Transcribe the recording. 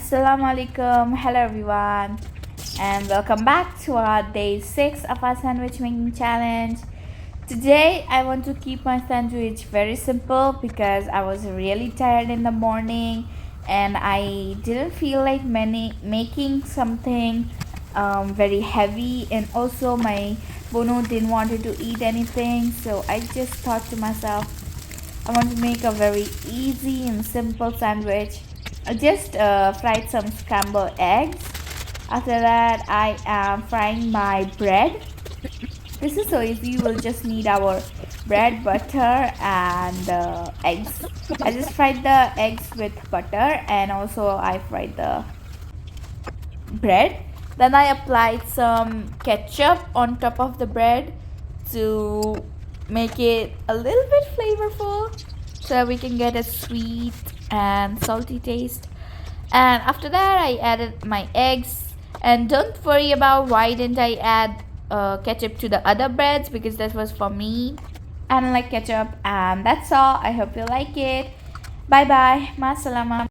Assalamu alaikum, hello everyone, and welcome back to our day 6 of our sandwich making challenge. Today I want to keep my sandwich very simple because I was really tired in the morning and I didn't feel like making something very heavy, and also my Bono didn't want to eat anything, so I just thought to myself I want to make a very easy and simple sandwich. I just fried some scrambled eggs. After that, I am frying my bread. This is so easy. We'll just need our bread, butter, and eggs. I just fried the eggs with butter, and also I fried the bread. Then I applied some ketchup on top of the bread to make it a little bit flavorful so we can get a sweet and salty taste. And after that I added my eggs, and don't worry about why didn't I add ketchup to the other breads, because that was for me. I don't like ketchup. And that's all. I hope you like it. Bye bye. Ma salama.